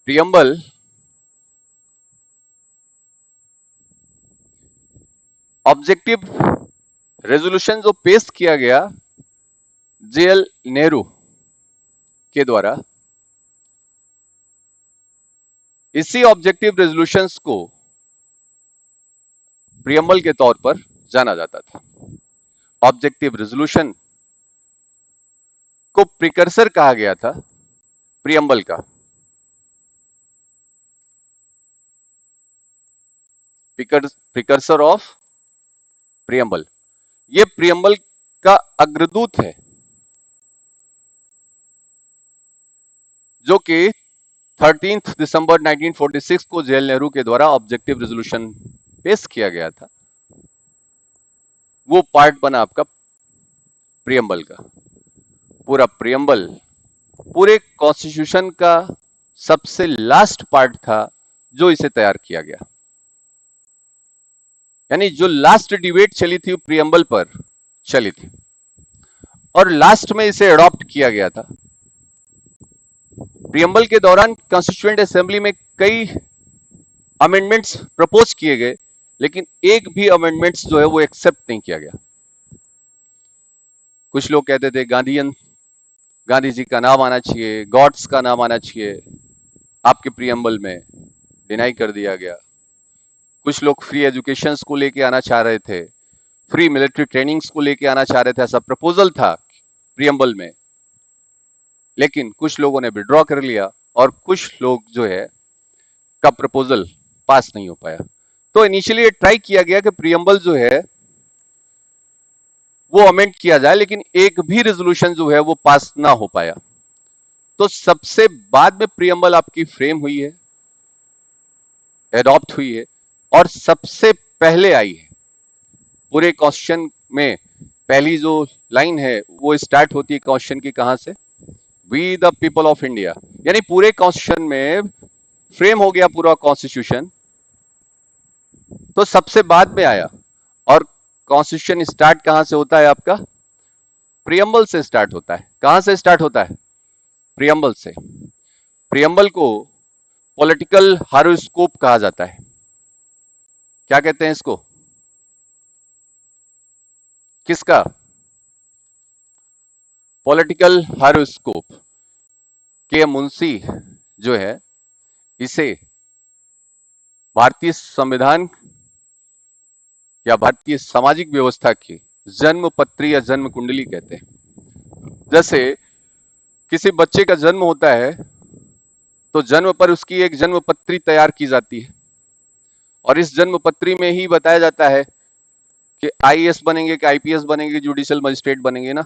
Preamble objective resolution जो पेश किया गया जेएल नेहरू के द्वारा, इसी ऑब्जेक्टिव रेजोल्यूशंस को प्रियम्बल के तौर पर जाना जाता था। ऑब्जेक्टिव रेजोल्यूशन को प्रिकर्सर कहा गया था प्रियम्बल का। प्रिकर्सर ऑफ प्रियम्बल, ये प्रियम्बल का अग्रदूत है, जो कि 13 दिसंबर 1946 को जेएल नेहरू के द्वारा ऑब्जेक्टिव रेजोल्यूशन पेश किया गया था। वो पार्ट बना आपका प्रियम्बल का। पूरा प्रियम्बल पूरे कॉन्स्टिट्यूशन का सबसे लास्ट पार्ट था जो इसे तैयार किया गया, यानी जो लास्ट डिबेट चली थी प्रियम्बल पर चली थी और लास्ट में इसे अडॉप्ट किया गया था। प्रियम्बल के दौरान कॉन्स्टिट्यूएंट असेंबली में कई अमेंडमेंट्स प्रपोज किए गए, लेकिन एक भी अमेंडमेंट्स जो है वो एक्सेप्ट नहीं किया गया। कुछ लोग कहते थे गांधी जी का नाम आना चाहिए, गॉड्स का नाम आना चाहिए, आपके प्रियम्बल में डिनाई कर दिया गया। कुछ लोग फ्री एजुकेशन को लेके आना चाह रहे थे, फ्री मिलिट्री ट्रेनिंग्स को लेके आना चाह रहे थे, ऐसा प्रपोजल था प्रियम्बल में, लेकिन कुछ लोगों ने विड्रॉ कर लिया और कुछ लोग जो है का प्रपोजल पास नहीं हो पाया। तो इनिशियली ट्राई किया गया कि प्रियम्बल जो है वो अमेंड किया जाए, लेकिन एक भी रेजोल्यूशन जो है वो पास ना हो पाया। तो सबसे बाद में प्रियम्बल आपकी फ्रेम हुई है, एडॉप्ट हुई है और सबसे पहले आई है। पूरे क्वेश्चन में पहली जो लाइन है वो स्टार्ट होती है क्वेश्चन की, कहां से? We the people of India, यानी पूरे कॉन्स्टिट्यूशन में फ्रेम हो गया पूरा कॉन्स्टिट्यूशन, तो सबसे बाद में आया। और कॉन्स्टिट्यूशन स्टार्ट कहां से होता है आपका? प्रियम्बल से स्टार्ट होता है। कहां से स्टार्ट होता है? प्रियम्बल से। प्रियम्बल को पॉलिटिकल हारोस्कोप कहा जाता है। क्या कहते हैं इसको? किसका? Political horoscope. के मुंशी जो है इसे भारतीय संविधान या भारतीय सामाजिक व्यवस्था की जन्म पत्री या जन्म कुंडली कहते हैं। जैसे किसी बच्चे का जन्म होता है तो जन्म पर उसकी एक जन्म पत्री तैयार की जाती है और इस जन्म पत्री में ही बताया जाता है कि आईएएस बनेंगे कि आईपीएस बनेंगे, जुडिशियल मजिस्ट्रेट बनेंगे ना,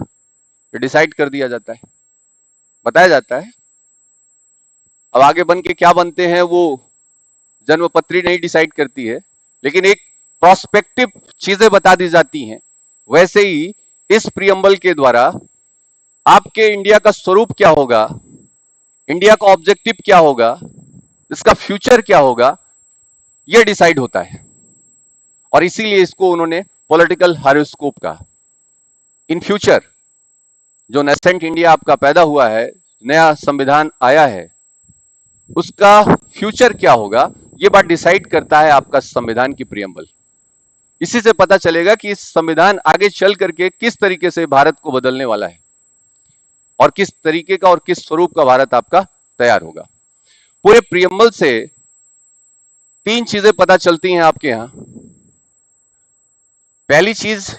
ये डिसाइड कर दिया जाता है, बताया जाता है। अब आगे बन के क्या बनते हैं वो जन्म पत्री नहीं डिसाइड करती है, लेकिन एक प्रोस्पेक्टिव चीजें बता दी जाती हैं। वैसे ही इस प्रियम्बल के द्वारा आपके इंडिया का स्वरूप क्या होगा, इंडिया का ऑब्जेक्टिव क्या होगा, इसका फ्यूचर क्या होगा, यह डिसाइड होता है। और इसीलिए इसको उन्होंने पॉलिटिकल हारोस्कोप कहा। इन फ्यूचर जो नेसेंट इंडिया आपका पैदा हुआ है, नया संविधान आया है, उसका फ्यूचर क्या होगा, यह बात डिसाइड करता है आपका संविधान की प्रियम्बल। इसी से पता चलेगा कि इस संविधान आगे चल करके किस तरीके से भारत को बदलने वाला है और किस तरीके का और किस स्वरूप का भारत आपका तैयार होगा। पूरे प्रियम्बल से तीन चीजें पता चलती हैं आपके यहां। पहली चीज,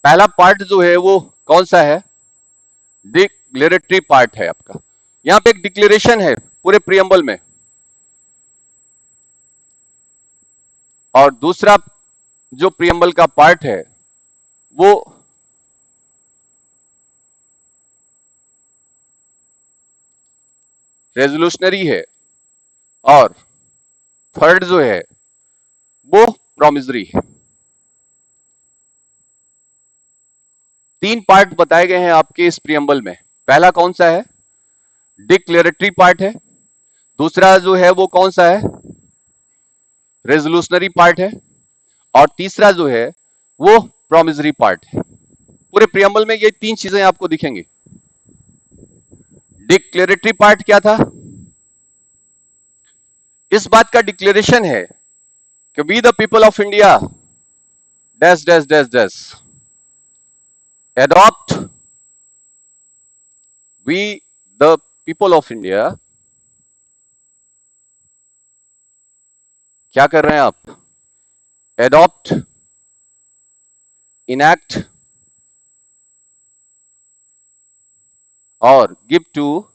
पहला पार्ट जो है वो कौन सा है? डिक्लेरेटरी पार्ट है आपका। यहां पे एक डिक्लेरेशन है पूरे प्रियम्बल में। और दूसरा जो प्रियम्बल का पार्ट है वो रेजोल्यूशनरी है और थर्ड जो है वो प्रोमिसरी है। तीन पार्ट बताए गए हैं आपके इस प्रियम्बल में। पहला कौन सा है? डिक्लेरेटरी पार्ट है। दूसरा जो है वो कौन सा है? रेजोल्यूशनरी पार्ट है। और तीसरा जो है वो प्रोमिसरी पार्ट है। पूरे प्रियम्बल में ये तीन चीजें आपको दिखेंगी। डिक्लेरेटरी पार्ट क्या था? इस बात का डिक्लेरेशन है कि we the people of India dash dash dash dash adopt, we the people of India, क्या कर रहे हैं आप? एडॉप्ट, इनैक्ट और गिव टू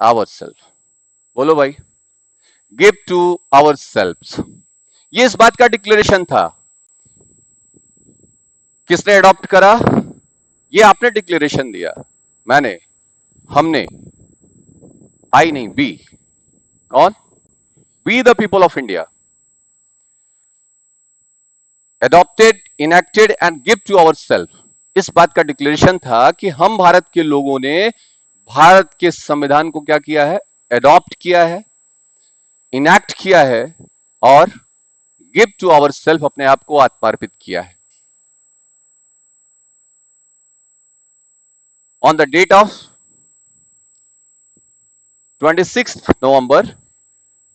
आवर सेल्फ। बोलो भाई, गिव टू आवर सेल्फ। ये इस बात का डिक्लेरेशन था। किसने एडॉप्ट करा? ये आपने डिक्लेरेशन दिया, मैंने, हमने, आई नहीं, वी। कौन? We the people of India adopted, enacted and give to our self. इस बात का डिक्लेरेशन था कि हम भारत के लोगों ने भारत के संविधान को क्या किया है? एडॉप्ट किया है, इनैक्ट किया है और गिव टू आवर सेल्फ, अपने आप को आत्मार्पित किया है। ऑन द डेट ऑफ 26 नवंबर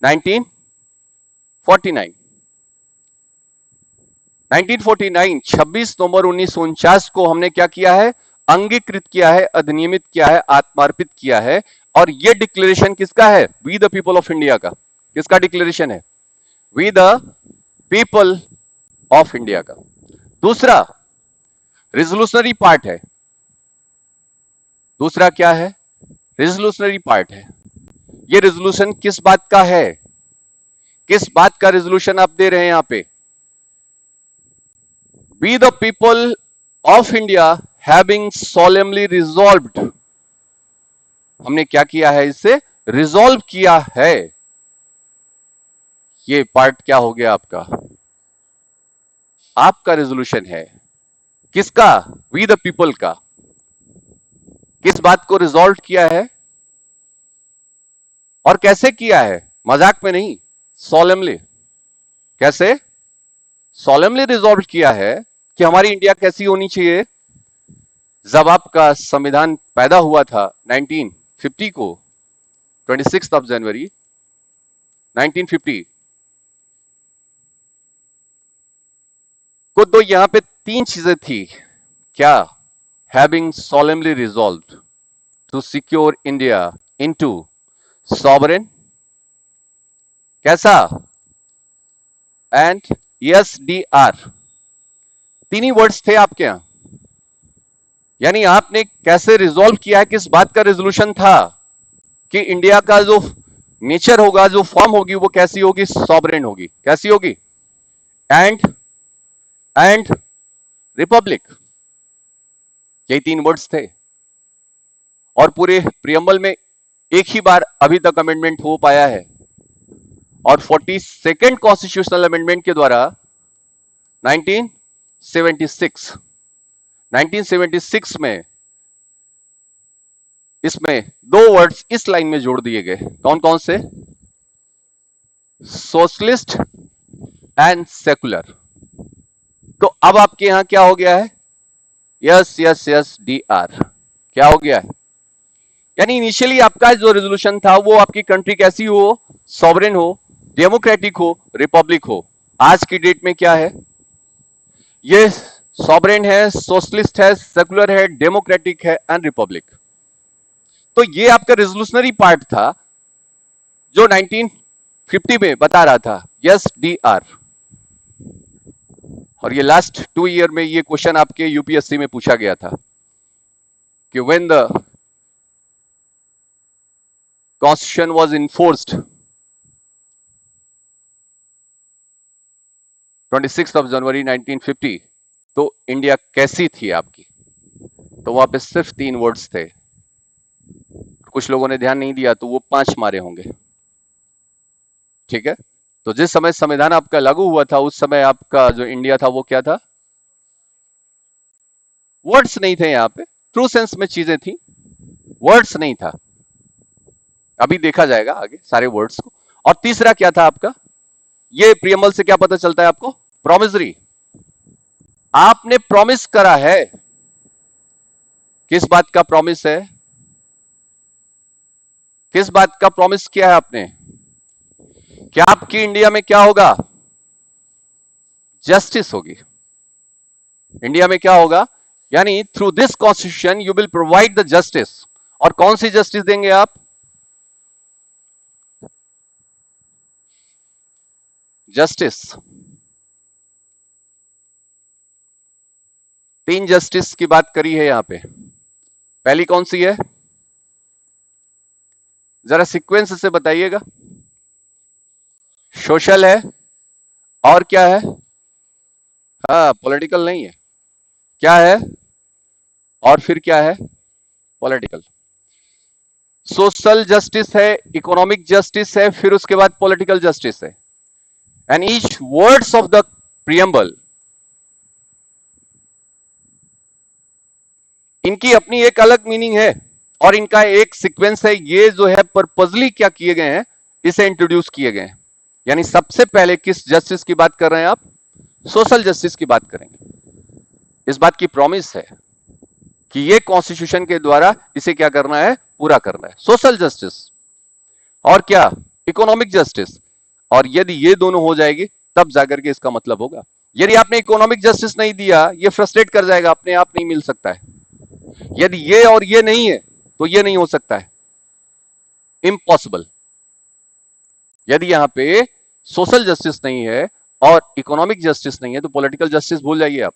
1949, 26 नवंबर 1949 को हमने क्या किया है? अंगीकृत किया है, अधिनियमित किया है, आत्मार्पित किया है। और यह डिक्लेरेशन किसका है? We the people of India का। किसका डिक्लेरेशन है? We the people of India का। दूसरा रिजोल्यूशनरी पार्ट है। दूसरा क्या है? रिजोल्यूशनरी पार्ट है। यह रिजोल्यूशन किस बात का है? किस बात का रिजोल्यूशन आप दे रहे हैं यहां पे? We the people of India having solemnly resolved, हमने क्या किया है? इससे रिजॉल्व किया है। ये पार्ट क्या हो गया आपका? आपका रेजोल्यूशन है। किसका? वी द पीपल का। किस बात को रिजॉल्व किया है और कैसे किया है? मजाक में नहीं, सोलेमली। कैसे? सोलेमली रिजॉल्व किया है कि हमारी इंडिया कैसी होनी चाहिए। जब आपका संविधान पैदा हुआ था 1950 को, 26 ऑफ जनवरी 1950 को, तो यहां पे तीन चीजें थी। क्या? Having solemnly resolved to secure India into sovereign, कैसा? And SDR. तीन ही वर्ड्स थे आपके यहां। यानी आपने कैसे रिजॉल्व किया है? किस बात का रेजोल्यूशन था? कि इंडिया का जो नेचर होगा, जो फॉर्म होगी, वो कैसी होगी? सॉवरेन होगी। कैसी होगी? And Republic. यही तीन वर्ड्स थे। और पूरे प्रियम्बल में एक ही बार अभी तक अमेंडमेंट हो पाया है, और 42nd कॉन्स्टिट्यूशनल अमेंडमेंट के द्वारा 1976 में इसमें दो वर्ड्स इस लाइन में जोड़ दिए गए। कौन कौन से? Socialist and secular. तो अब आपके यहां क्या हो गया है? Yes yes yes D R. क्या हो गया है? यानी इनिशियली आपका जो रेजोल्यूशन था वो आपकी कंट्री कैसी हो? सॉवरेन हो, डेमोक्रेटिक हो, रिपब्लिक हो। आज की डेट में क्या है? ये सॉवरेन है, सोशलिस्ट है, सेकुलर है, डेमोक्रेटिक है एंड रिपब्लिक। तो ये आपका रेजोल्यूशनरी पार्ट था जो 1950 में बता रहा था यस डी आर। और ये लास्ट 2 ईयर में ये क्वेश्चन आपके यूपीएससी में पूछा गया था कि when the constitution was enforced 26 of January 1950, तो इंडिया कैसी थी आपकी? तो वहां पे सिर्फ 3 वर्ड्स थे। कुछ लोगों ने ध्यान नहीं दिया तो वो 5 मारे होंगे। ठीक है? तो जिस समय संविधान आपका लागू हुआ था उस समय आपका जो इंडिया था वो क्या था? वर्ड्स नहीं थे यहां पे, ट्रू सेंस में चीजें थी, वर्ड्स नहीं था। अभी देखा जाएगा आगे सारे वर्ड्स को। और तीसरा क्या था आपका? ये प्रियम्बल से क्या पता चलता है आपको? प्रॉमिसरी। आपने प्रॉमिस करा है। किस बात का प्रॉमिस है? किस बात का प्रॉमिस किया है आपने? क्या आपकी इंडिया में क्या होगा? जस्टिस होगी। इंडिया में क्या होगा? यानी through this constitution you will provide the justice. और कौन सी जस्टिस देंगे आप? जस्टिस। 3 जस्टिस की बात करी है यहां पे। पहली कौन सी है? जरा सीक्वेंस से बताइएगा। सोशल है, और क्या है? हाँ, पॉलिटिकल नहीं है। क्या है? और फिर क्या है? पॉलिटिकल। सोशल जस्टिस है, इकोनॉमिक जस्टिस है, फिर उसके बाद पॉलिटिकल जस्टिस है। And each words of the preamble, इनकी अपनी एक अलग मीनिंग है और इनका एक सीक्वेंस है। ये जो है पर्पजली क्या किए गए हैं, इसे इंट्रोड्यूस किए गए हैं। यानी सबसे पहले किस जस्टिस की बात कर रहे हैं आप? सोशल जस्टिस की बात करेंगे। इस बात की प्रॉमिस है कि ये कॉन्स्टिट्यूशन के द्वारा इसे क्या करना है? पूरा करना है। सोशल जस्टिस और क्या? Economic justice. और यदि ये दोनों हो जाएगी तब जाकर के इसका मतलब होगा। यदि आपने इकोनॉमिक जस्टिस नहीं दिया, ये फ्रस्ट्रेट कर जाएगा, अपने आप नहीं मिल सकता है। यदि ये और ये नहीं है तो ये नहीं हो सकता है, इम्पॉसिबल। यदि यहां पे सोशल जस्टिस नहीं है और इकोनॉमिक जस्टिस नहीं है तो पॉलिटिकल जस्टिस भूल जाइए आप।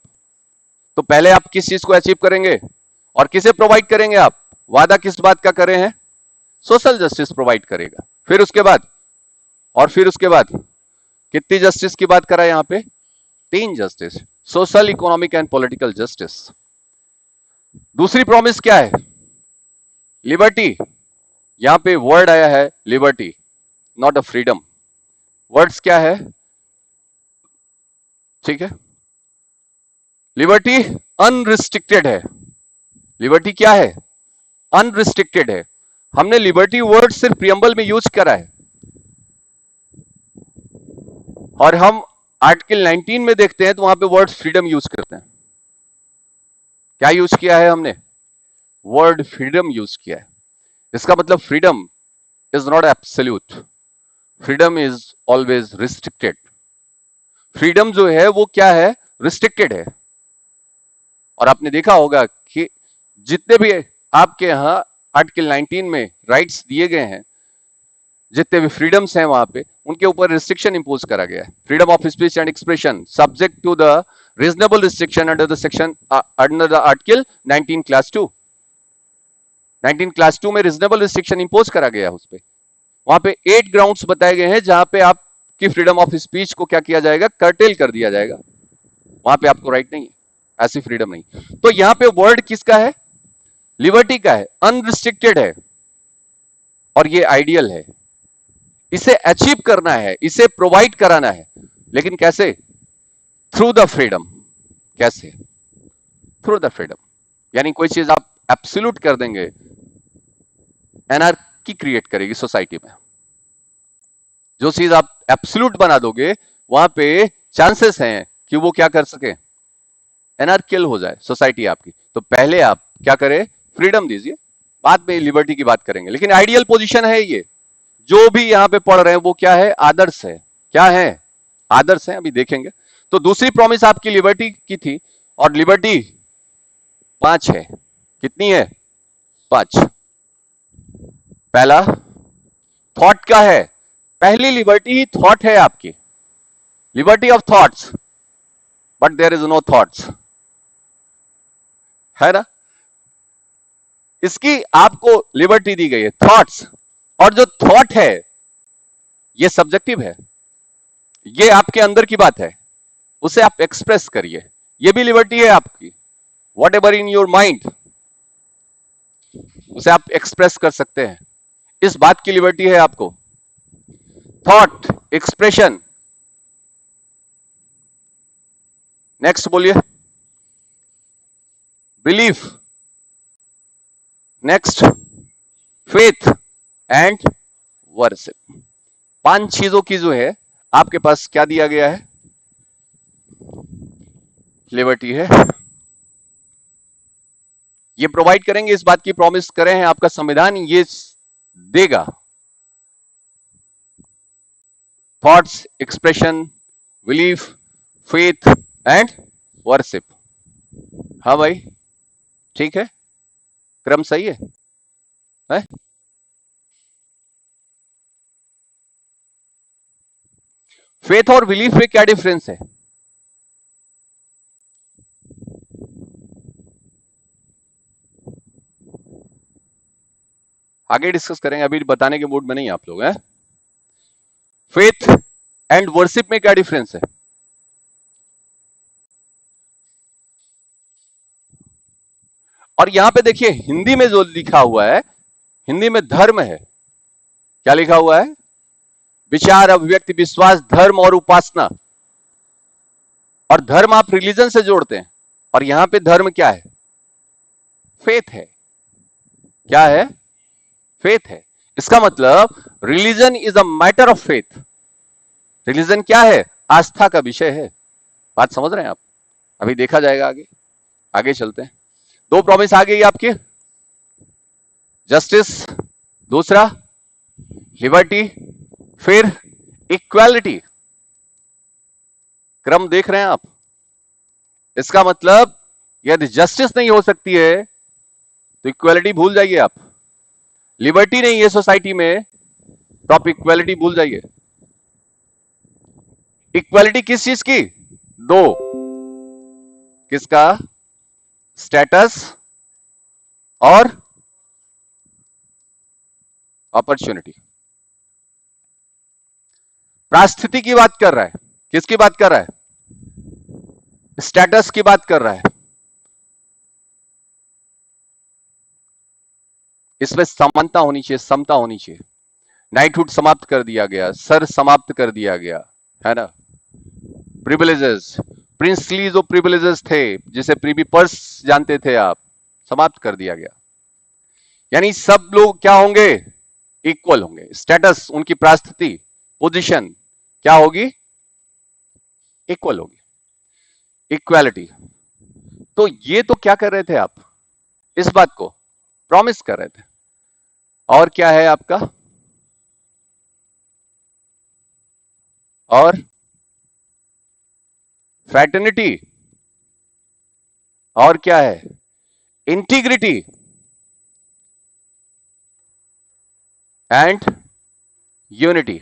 तो पहले आप किस चीज को अचीव करेंगे और किसे प्रोवाइड करेंगे? आप वादा किस बात का करें हैं? सोशल जस्टिस प्रोवाइड करेगा। फिर उसके बाद, और फिर उसके बाद कितनी जस्टिस की बात करा यहां पे? 3 justice, social, economic and political justice. दूसरी प्रॉमिस क्या है? लिबर्टी। यहां पे वर्ड आया है liberty, not a freedom. Words क्या है? ठीक है, लिबर्टी अनरिस्ट्रिक्टेड है। लिबर्टी क्या है? अनरिस्ट्रिक्टेड है। हमने लिबर्टी वर्ड सिर्फ प्रियम्बल में यूज करा है और हम आर्टिकल 19 में देखते हैं तो वहां पे वर्ड फ्रीडम यूज करते हैं। क्या यूज किया है हमने? वर्ड फ्रीडम यूज किया है। इसका मतलब freedom is not absolute, freedom is always restricted. Freedom जो है वो क्या है? रिस्ट्रिक्टेड है। और आपने देखा होगा कि जितने भी आपके यहां आर्टिकल 19 में राइट्स दिए गए हैं, जितने भी फ्रीडम्स हैं वहां पे, उनके ऊपर रिस्ट्रिक्शन इंपोज करा गया है। Freedom of speech and expression subject to the reasonable restriction under the section under the article 19 clause 2। 19 clause 2 में रीजनेबल रिस्ट्रिक्शन इंपोज करा गया है उस पे। वहां पे 8 ग्राउंड्स बताए गए हैं जहां पे आपकी फ्रीडम ऑफ स्पीच को क्या किया जाएगा? कर्टेल कर दिया जाएगा। वहां पे आपको राइट नहीं है, ऐसी फ्रीडम नहीं। तो यहां पे वर्ड किसका है? लिबर्टी का है, अनरिस्ट्रिक्टेड है और ये आइडियल है। इसे अचीव करना है, इसे प्रोवाइड कराना है, लेकिन कैसे? Through the freedom. कैसे? Through the freedom. यानी कोई चीज आप एब्सोल्यूट कर देंगे, एनार्की क्रिएट करेगी सोसाइटी में। जो चीज आप एब्सोल्यूट बना दोगे वहां पे चांसेस हैं कि वो क्या कर सके? एनार्कियल हो जाए सोसाइटी आपकी। तो पहले आप क्या करें? फ्रीडम दीजिए, बाद में लिबर्टी की बात करेंगे। लेकिन आइडियल पोजीशन है ये। जो भी यहां पे पढ़ रहे हैं वो क्या है? आदर्श है। क्या है? आदर्श है, अभी देखेंगे। तो दूसरी प्रॉमिस आपकी लिबर्टी की थी, और लिबर्टी 5 है। कितनी है? 5। पहला थॉट का है। पहली लिबर्टी ही थॉट है आपकी, liberty of thoughts, but there is no thoughts, है ना? इसकी आपको लिबर्टी दी गई है, थॉट्स। और जो थॉट है ये सब्जेक्टिव है, ये आपके अंदर की बात है, उसे आप एक्सप्रेस करिए। ये भी लिबर्टी है आपकी। What ever in your mind, उसे आप एक्सप्रेस कर सकते हैं। इस बात की लिबर्टी है आपको। Thought, expression. नेक्स्ट बोलिए। Belief. Next faith and worship. 5 चीजों की जो है आपके पास क्या दिया गया है? लिबर्टी है। ये प्रोवाइड करेंगे, इस बात की प्रॉमिस करें हैं आपका संविधान। ये देगा। Thoughts, expression, belief, faith and worship. हाँ भाई, ठीक है, क्रम सही है? फेथ और बिलीफ में क्या डिफरेंस है? आगे डिस्कस करेंगे, अभी बताने के मूड में नहीं आप लोग हैं। फेथ एंड वर्शिप में क्या डिफरेंस है? और यहां पे देखिए हिंदी में जो लिखा हुआ है, हिंदी में धर्म है। क्या लिखा हुआ है? विचार, अभिव्यक्ति, विश्वास, धर्म और उपासना। और धर्म आप रिलीजन से जोड़ते हैं, और यहां पे धर्म क्या है? फेथ है। क्या है? फेथ है। इसका मतलब religion is a matter of faith. Religion क्या है? आस्था का विषय है। बात समझ रहे हैं आप? अभी देखा जाएगा आगे। आगे चलते हैं। दो प्रॉमिस आ गई आपकी, जस्टिस, दूसरा लिबर्टी, फिर इक्वालिटी। क्रम देख रहे हैं आप? इसका मतलब यदि जस्टिस नहीं हो सकती है तो इक्वालिटी भूल जाइए आप। लिबर्टी नहीं है सोसाइटी में तो आप इक्वालिटी भूल जाइए। इक्वालिटी किस चीज की? दो, किसका? स्टेटस और अपॉर्चुनिटी। परिस्थिति की बात कर रहा है। किसकी बात कर रहा है? स्टेटस की बात कर रहा है। इसमें समानता होनी चाहिए, समता होनी चाहिए। नाइटहुड समाप्त कर दिया गया, सर समाप्त कर दिया गया, है ना। प्रिविलेजेस, प्रिंसली जो प्रिविलेजेस थे, जिसे प्रीवी पर्स जानते थे आप, समाप्त कर दिया गया। यानी सब लोग क्या होंगे? इक्वल होंगे। स्टेटस, उनकी परिस्थिति, पोजीशन क्या होगी? इक्वल होगी। इक्वालिटी। तो ये तो क्या कर रहे थे आप? इस बात को प्रॉमिस कर रहे थे। और क्या है आपका? और फ्रैटर्निटी। और क्या है? Integrity and unity.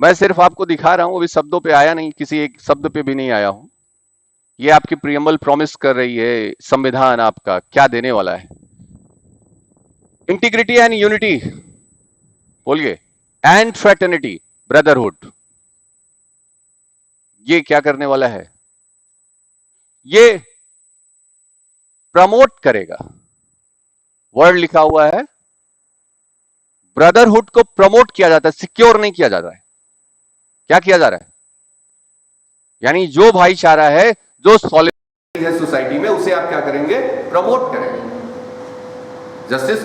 मैं सिर्फ आपको दिखा रहा हूं, अभी शब्दों पे आया नहीं, किसी एक शब्द पे भी नहीं आया हूं। ये आपकी प्रियम्बल प्रॉमिस कर रही है, संविधान आपका क्या देने वाला है। इंटीग्रिटी एंड यूनिटी, बोलिए, एंड फ्रैटर्निटी, ब्रदरहुड। ये क्या करने वाला है? ये प्रमोट करेगा। वर्ड लिखा हुआ है, ब्रदरहुड को प्रमोट किया जाता है, सिक्योर नहीं किया जा रहा है। क्या किया जा रहा है? यानी जो भाईचारा है, जो सॉलिड है सोसाइटी में, उसे आप क्या करेंगे? प्रमोट करेंगे। जस्टिस,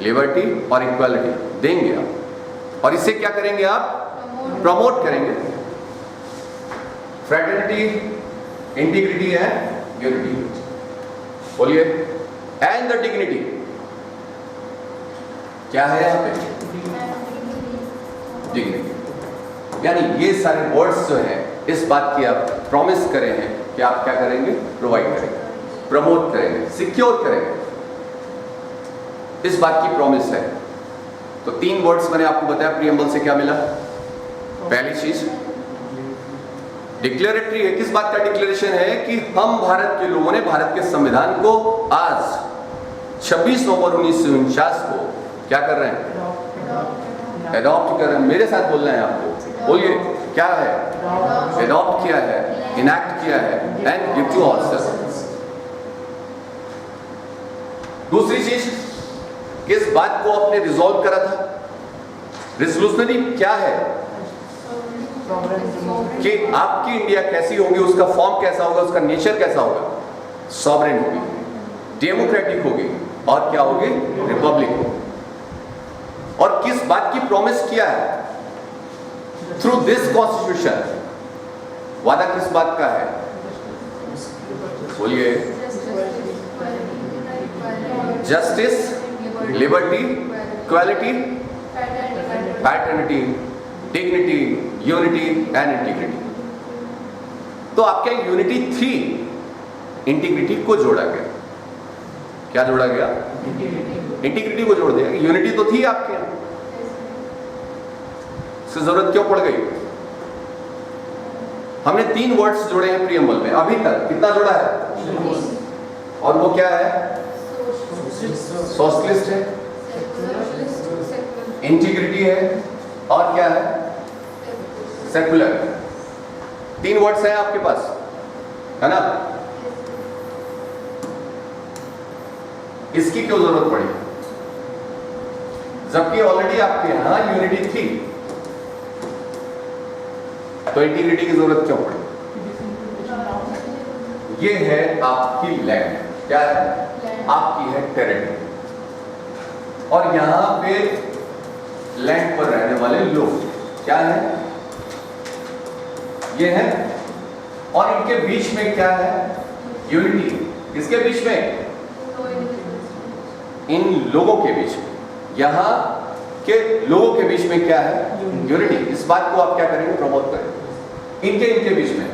लिबर्टी और इक्वालिटी देंगे आप, और इसे क्या करेंगे आप? प्रमोट करेंगे। Fraternity, integrity and unity. बोलिए, एंड द डिग्निटी। क्या है यहां पे? डिग्निटी। यानी ये सारे वर्ड्स जो है, इस बात की आप प्रॉमिस करें हैं कि आप क्या करेंगे? प्रोवाइड करेंगे, प्रमोट करेंगे, सिक्योर करेंगे। इस बात की प्रॉमिस है। तो तीन वर्ड्स मैंने आपको बताया प्रीएम्बल से क्या मिला। पहली चीज डिक्लेरेटरी है। किस बात का डिक्लेरेशन है? कि हम भारत के लोगों ने भारत के संविधान को आज 26 नवंबर 1949 को क्या कर रहे हैं? एडॉप्ट कर रहे हैं। मेरे साथ बोलना है आपको, बोलिए क्या है? एडॉप्ट किया है, इनैक्ट किया है, एंड गिव टू ऑर्डर्स। दूसरी चीज, किस बात को आपने रिजॉल्व करा था? रिजोल्यूशनरी क्या है? कि आपकी इंडिया कैसी होगी, उसका फॉर्म कैसा होगा, उसका नेचर कैसा होगा? सॉवरेन होगी, डेमोक्रेटिक होगी, और क्या होगी? रिपब्लिक होगी। और किस बात की प्रॉमिस किया है? Through this constitution. वादा किस बात का है? बोलिए, justice, liberty, equality, fraternity, dignity, unity and integrity. तो आपके यूनिटी थी, इंटीग्रिटी को जोड़ा गया। क्या जोड़ा गया? इंटीग्रिटी को जोड़ दिया। यूनिटी तो थी आपके यहां, इसकी जरूरत क्यों पड़ गई? हमने 3 वर्ड्स जोड़े हैं प्रीएम्बल में अभी तक। कितना जोड़ा है? और वो क्या है? सोशलिस्ट है, इंटीग्रिटी है, और क्या है? सेकुलर। 3 वर्ड्स हैं आपके पास, है ना? इसकी क्यों जरूरत पड़ी जबकि ऑलरेडी आपके यहां यूनिटी थी? तो इंटीग्रिटी की जरूरत क्यों पड़ी? ये है आपकी लैंड। क्या है? आपकी है टेरिटरी। और यहां पे लैंड पर रहने वाले लोग क्या है? ये है। और इनके बीच में क्या है? यूनिटी। किसके बीच में? इन लोगों के बीच में। यहां के लोगों के बीच में क्या है? यूनिटी। इस बात को आप क्या करेंगे? प्रमोट करेंगे। इनके बीच में।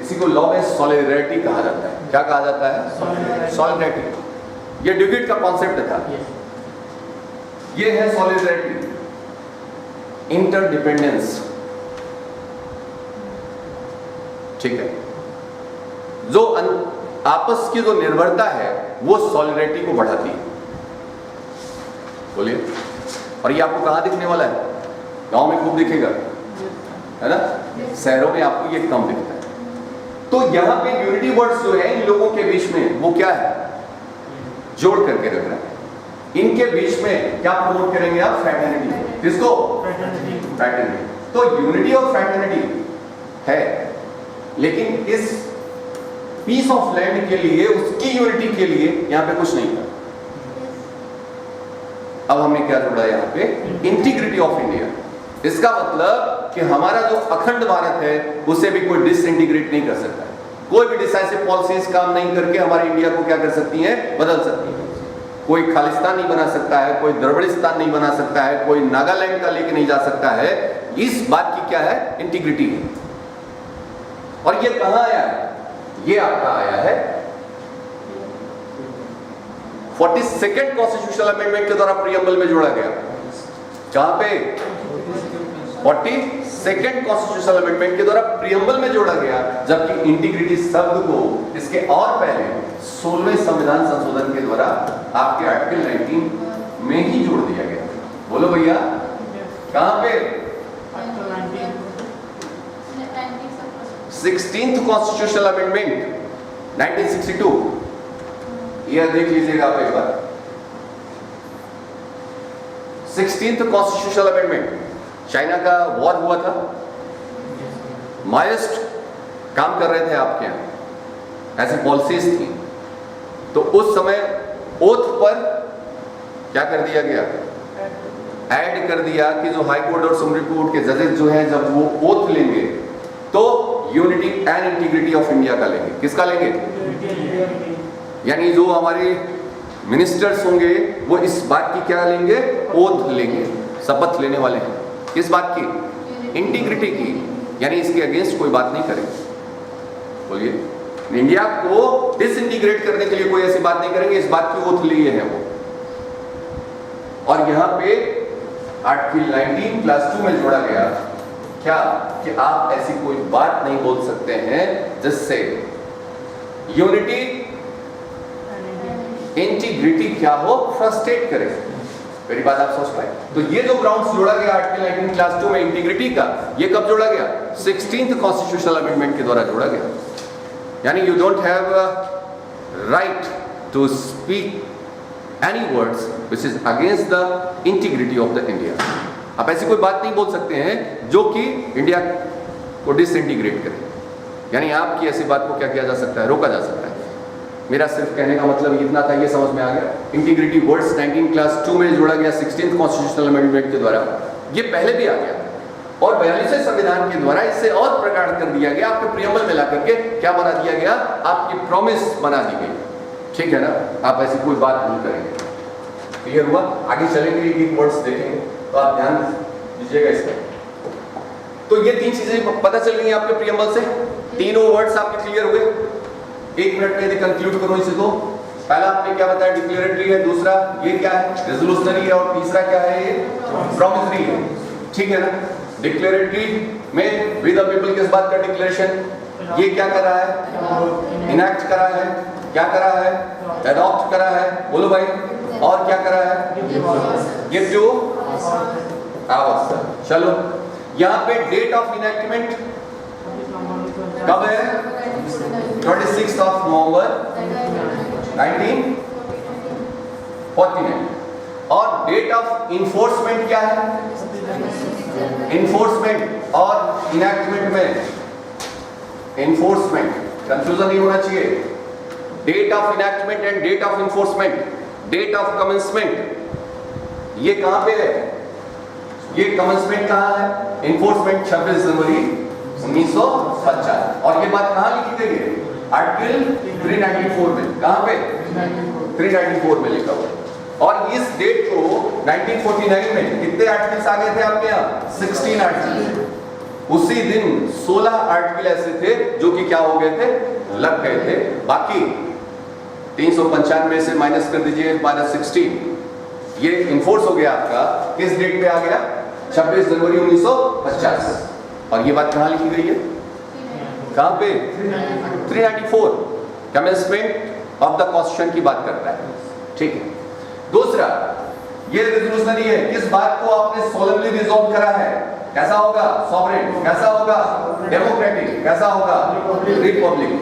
इसी को लॉ में सॉलिडरिटी कहा जाता है। क्या कहा जाता है? सॉलिडरिटी। ये ड्यूगेट का कॉन्सेप्ट था। ये है सॉलिडरिटी, इंटरडिपेंडेंस। ठीक है। जो आपस की जो निर्भरता है वो सॉलिडरिटी को बढ़ाती है। बोलिए। और ये आपको कहां दिखने वाला है? गांव में खूब दिखेगा, है ना? शहरों में आपको ये कम दिखता है। तो यहां पे यूनिटी वर्ड्स जो है इन लोगों के बीच में वो क्या है? जोड़ करके रख रहा है। इनके बीच में क्या प्रमोट करेंगे आप? फ्रैटर्निटी। किसको? फ्रैटर्निटी। तो यूनिटी और फ्रैटर्निटी है, लेकिन इस पीस ऑफ लैंड के लिए, उसकी यूनिटी के लिए यहां पे कुछ नहीं था। अब हमने क्या जोड़ा यहां पे? Integrity of India. इसका मतलब कि हमारा जो अखंड भारत है उसे भी कोई डिसइंटीग्रेट नहीं कर सकता है। कोई भी डिसाइसिव पॉलिसीज काम नहीं करके हमारी इंडिया को क्या कर सकती है? बदल सकती है। कोई खालिस्तान नहीं बना सकता है, कोई द्रविड़िस्तान नहीं बना सकता है, कोई नागालैंड का लेके नहीं जा सकता है। इस बात की क्या है? इंटीग्रिटी है। और ये कहां आया है? ये आपका आया है 42nd कॉन्स्टिट्यूशनल अमेंडमेंट के द्वारा प्रीएम्बल में जोड़ा गया। कहां पे? 42nd कॉन्स्टिट्यूशनल अमेंडमेंट के द्वारा प्रीएम्बल में जोड़ा गया। जबकि इंटीग्रिटी शब्द को इसके और पहले 16वें संविधान संशोधन के द्वारा आपके आर्टिकल 19 में ही जोड़ दिया गया। बोलो भैया, कहां पे? 16th constitutional amendment 1962। यह देख लीजिएगा आप एक बार। 16th constitutional amendment. चाइना का वॉर हुआ था, माइस्ट काम कर रहे थे आपके यहां, ऐसी पॉलिसीज थी। तो उस समय ओथ पर क्या कर दिया गया? ऐड कर दिया कि जो हाई कोर्ट और सुप्रीम कोर्ट के जजेस जो हैं, जब वो ओथ लेंगे तो unity and integrity of India का लेंगे। किसका लेंगे? यानी जो हमारे मिनिस्टर्स होंगे वो इस बात की क्या लेंगे? ओथ लेंगे, शपथ लेने वाले हैं। किस बात की? इंटीग्रिटी की। यानी इसके अगेंस्ट कोई बात नहीं करेंगे। बोलिए। इंडिया को डिसइंटीग्रेट करने के लिए कोई ऐसी बात नहीं करेंगे, इस बात की ओथ लिए हैं वो। और यहां पे आर्टिकल 19(2) में जोड़ा गया क्या? कि आप ऐसी कोई बात नहीं बोल सकते हैं जिससे यूनिटी, इंटीग्रिटी क्या हो? फ्रस्ट्रेट करे। मेरी बात आप समझ पाए? तो ये जो ग्राउंड्स जोड़ा गया आर्टिकल 19(2) में इंटीग्रिटी का, ये कब जोड़ा गया? 16th कॉन्स्टिट्यूशनल अमेंडमेंट के द्वारा जोड़ा गया। यानी you don't have right to speak any words which is against the integrity of the India. आप ऐसी कोई बात नहीं बोल सकते हैं जो कि इंडिया को डिसइंटीग्रेट करे। यानी आपकी ऐसी बात को क्या किया जा सकता है? रोका जा सकता है। मेरा सिर्फ कहने का मतलब इतना था, ये समझ में आ गया। इंटीग्रिटी वर्ड्स 19(2) में जोड़ा गया 16th कॉन्स्टिट्यूशनल अमेंडमेंट के द्वारा। ये पहले भी आ गया और 42वें संविधान के द्वारा इससे और प्रकट कर दिया गया। आपके प्रीएम्बल में ला करके क्या बना दिया गया? आपकी प्रॉमिस बना दी गई। ठीक है ना? आप ऐसी कोई बात नहीं करेंगे। क्लियर हुआ? आगे चलेंगे एक वर्ड्स देखेंगे तो आप ध्यान दीजिएगा इसका। तो ये तीन चीजें पता चल गई आपके प्रियम्बल से, तीनों वर्ड्स आपके क्लियर हुए। एक मिनट में यदि कंक्लूड करूं इसे तो पहला आपने क्या बताया, डिक्लेरेटरी है, दूसरा ये क्या है, रेजोल्यूशनरी है, और तीसरा क्या है, ये प्रॉमिसरी है। ठीक है ना? डिक्लेरेटरी में वी द पीपल किस बात का डिक्लेरेशन, ये क्या कर रहा है, इनैक्ट करा है, क्या करा है, एडॉप्ट करा है, बोलो भाई, और क्या करा है, गिव टू आवर्स। चलो यहाँ पे डेट ऑफ इनैक्टमेंट कब है, 26 नवंबर 1949, और डेट ऑफ इन्फोर्समेंट क्या है, इन्फोर्समेंट और इनैक्टमेंट में, इन्फोर्समेंट कंफ्यूजन नहीं होना चाहिए, date of enactment and date of enforcement, date of commencement ये कहां पे है, ये कमेंसमेंट कहां है, इन्फोर्समेंट 26 जनवरी 1950, और ये बात कहां लिखी गई है, आर्टिकल 394 में, कहां पे 394 में लिखा हुआ। और इस डेट को 1949 में कितने आर्टिकल्स आ गए थे आपके यहाँ, 16 आर्टिकल। उसी दिन 16 आर्टिकल ऐसे थे जो कि क्या हो गए थे, लग गए थे। बाकी 395 से माइनस कर दीजिए, -16, ये इन्फोर्स हो गया आपका, किस डेट पे आ गया, 26 जनवरी 1950। और ये बात कहां लिखी गई है, कहां पे, 394, कमेंसमेंट ऑफ द कॉन्स्टिट्यूशन की बात करता है। ठीक है। दूसरा, ये रेजोल्यूशनरी है, किस बात को आपने सोलेमनली रिजॉल्व करा है, कैसा होगा, सॉवरेन, कैसा होगा, डेमोक्रेटिक, कैसा होगा, रिपब्लिक।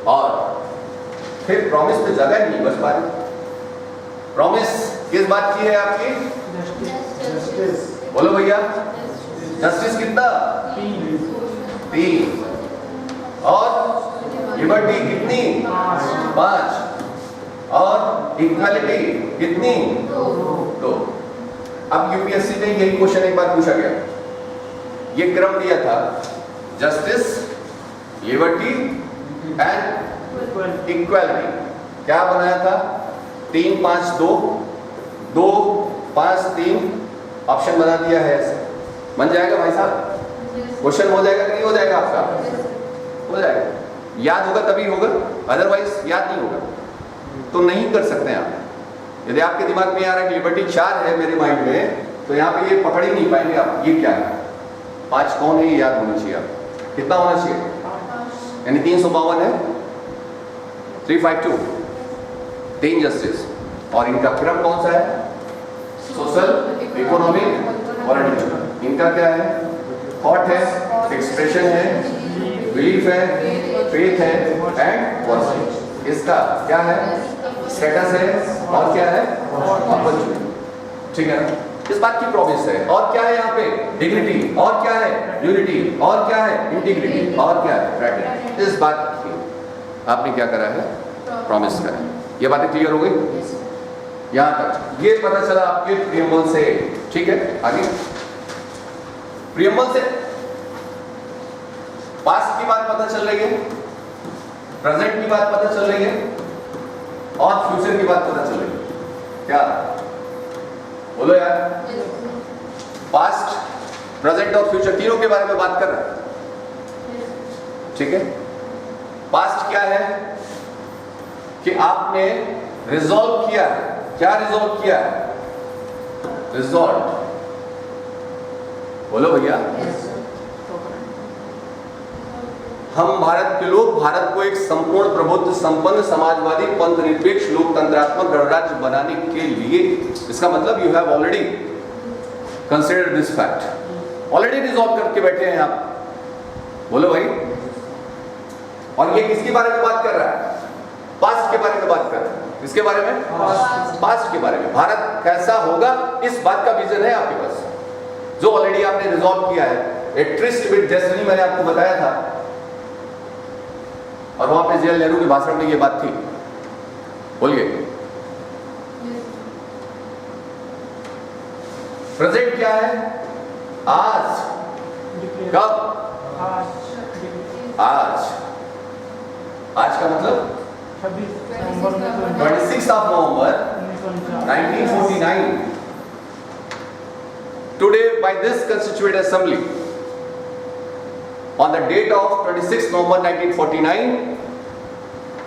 और फिर प्रॉमिस पे जगह नहीं बच पा रही। प्रॉमिस किस बात की है आपकी, बोलो भैया, जस्टिस कितना, 3, और लिबर्टी कितनी, 5, और इक्वालिटी कितनी, 2। अब यूपीएससी में यही क्वेश्चन एक बार पूछा गया, ये क्रम दिया था, जस्टिस, लिबर्टी एंड इक्वालिटी, क्या बनाया था, 3, 5, 2, 2, 5, 3, ऑप्शन बना दिया है ऐसे। बन जाएगा भाई साहब, क्वेश्चन हो जाएगा कि नहीं हो जाएगा आपका, हो जाएगा। याद होगा तभी होगा, अदरवाइज याद नहीं होगा तो नहीं कर सकते आप। यदि आपके दिमाग में आ रहा है कि लिबर्टी 4 है मेरे माइंड में, तो यहाँ पे ये पकड़ ही नहीं पाएंगे आप, ये क्या है, 5 कौन है, ये याद होना चाहिए आप, कितना होना चाहिए, यानी 352 है, 352, 3 जस्टिस। और इनका क्रम कौन सा है, सोशल, इकोनॉमिक, पॉलिटिकल। इनका क्या है, थॉट है, एक्सप्रेशन है, बिलीफ है, फेथ है एंड वर्शिप। इसका क्या है, स्टेटस है, और क्या है, अपॉर्चुनिटी। ठीक है ना? इस बात की प्रॉमिस है। और क्या है यहाँ पे, डिग्निटी, और क्या है, यूनिटी, और क्या है, इंटीग्रिटी, और क्या है, फ्रेटर्निटी। इस बात की आपने क्या करा है, प्रॉमिस करा है। ये बातें क्लियर हो गई यहां तक, ये पता चला आपके प्रियम्बल से। ठीक है, आगे प्रियम्बल से पास्ट की बात पता चल रही है, प्रेजेंट की बात पता चल रही है, और फ्यूचर की बात पता चल रही है। क्या बोलो यार, पास्ट, प्रेजेंट और फ्यूचर तीनों के बारे में बात कर रहा है। ठीक है, पास्ट क्या है कि आपने रिजॉल्व किया है, क्या रिजॉल्व किया है, रिजॉल्व, बोलो भैया, हम भारत के लोग भारत को एक संपूर्ण प्रभुत्व संपन्न समाजवादी पंथ निरपेक्ष लोकतंत्रात्मक गणराज्य बनाने के लिए, इसका मतलब you have already considered this fact, already resolve करके बैठे हैं आप, बोलो भाई। और ये किसके बारे में बात कर रहा है, पास्ट के बारे में बात कर रहा है। किसके बारे में, पास्ट के बारे में। भारत कैसा होगा इस बात का विजन है आपके पास, जो ऑलरेडी आपने रिजॉल्व किया है। ए ट्रिस्ट विद डेस्टिनी मैंने आपको बताया था, और वहां पे जवाहरलाल नेहरू के भाषण में ये बात थी, बोलिए। प्रेजेंट क्या है, आज, कब, आज, आज का मतलब 26th of November 1949. Today, by this Constituent Assembly, on the date of 26 November 1949,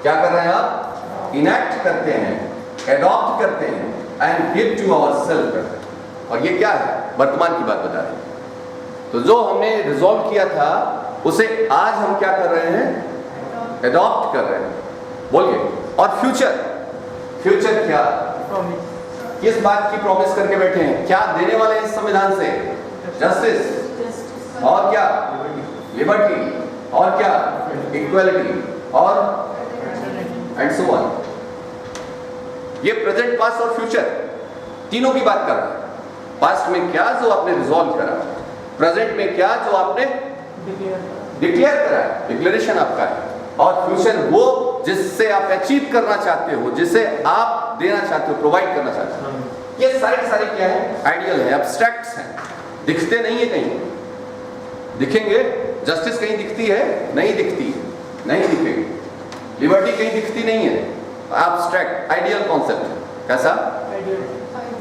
क्या कर रहे हैं आप? इनैक्ट करते हैं, एडॉप्ट करते हैं एंड गिव टू आवरसेल्फ करते हैं। और ये क्या है? वर्तमान की बात बता रहे हैं। तो जो हमने रिजॉल्व किया था उसे आज हम क्या कर रहे हैं? एडॉप्ट कर रहे हैं। बोलिए। और फ्यूचर क्या? किस बात की प्रॉमिस करके बैठे हैं? क्या देने वाले हैं इस संविधान से? जस्टिस, और क्या? लिबर्टी, और क्या? इक्वालिटी, और एंड सो ऑन। ये प्रेजेंट, पास्ट और फ्यूचर तीनों की बात कर रहा है। पास्ट में क्या जो आपने रिजॉल्व करा, प्रेजेंट में क्या जो आपने डिक्लेयर करा, डिक्लेरेशन आपका है, और फ्यूचर वो जिससे आप अचीव करना चाहते हो, जिसे आप देना चाहते हो, प्रोवाइड करना चाहते हो। ये सारे क्या है? आइडियल है, एब्स्ट्रैक्ट्स हैं, दिखते नहीं है कहीं। दिखेंगे? जस्टिस कहीं दिखती है? नहीं दिखती है, नहीं दिखेगी। लिबर्टी कहीं दिखती नहीं है, एब्स्ट्रैक्ट आइडियल कॉन्सेप्ट है। कैसा?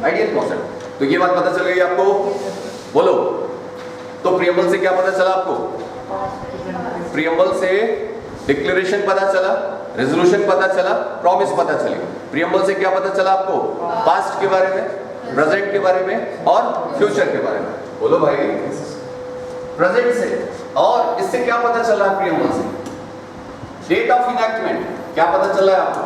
Ideal concept. तो ये बात पता चल गई आपको? बोलो। तो प्रियम्बल से क्या पता चला आपको? प्रियम्बल से डिक्लेरेशन पता चला, रेजोल्यूशन पता चला, प्रॉमिस पता चली। प्रियम्बल से क्या पता चला आपको? पास्ट के बारे में, प्रेजेंट के बारे में और फ्यूचर के बारे में। बोलो भाई। प्रेजेंट से, और इससे क्या पता चल रहा है? प्रियम्बल से डेट ऑफ इनैक्टमेंट क्या पता चल रहा है आपको?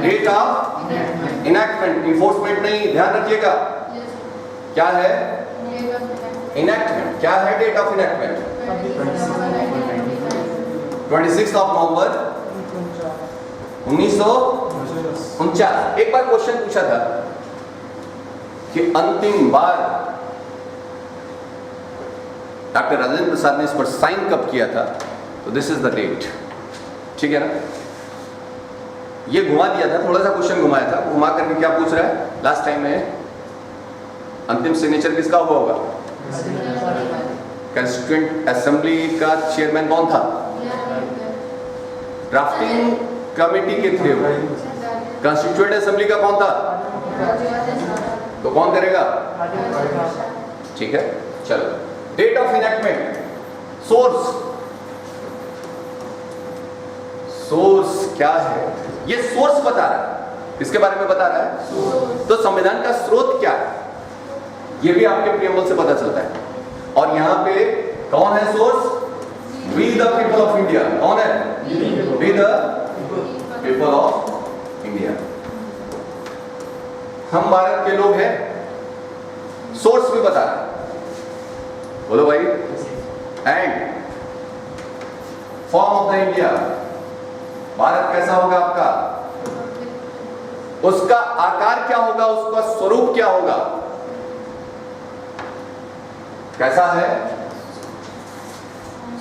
डेट ऑफ इनैक्टमेंट, इन्फोर्समेंट नहीं, ध्यान रखिएगा। क्या है? इनैक्टमेंट। क्या है डेट ऑफ इनैक्टमेंट? 26 नवंबर 1949। एक बार क्वेश्चन पूछा था कि अंतिम बार डॉक्टर राजेंद्र प्रसाद ने इस पर साइन कब किया था? तो दिस इज द डेट। ठीक है ना? ये घुमा दिया था, थोड़ा सा क्वेश्चन घुमाया था। घुमा करके क्या पूछ रहा है? लास्ट टाइम में अंतिम सिग्नेचर किसका हुआ होगा? कंस्टिट्यूएंट असेंबली का चेयरमैन कौन था? ड्राफ्टिंग कमेटी के थे वो। कंस्टिट्यूएंट असेंबली का कौन था? तो कौन करेगा? ठीक है, चलो। डेट ऑफ इनैक्टमेंट, सोर्स क्या है? ये सोर्स बता रहा है। किसके बारे में बता रहा है? तो संविधान का स्रोत क्या है? ये भी आपके प्रियम्बल से पता चलता है। और यहां पे कौन है source? We the people of India. कौन है? We the people of India. हम भारत के लोग हैं। सोर्स भी बता रहा है। बोलो भाई। And form of the India, Bharat कैसा होगा आपका? उसका आकार क्या होगा? उसका स्वरूप क्या होगा? कैसा है?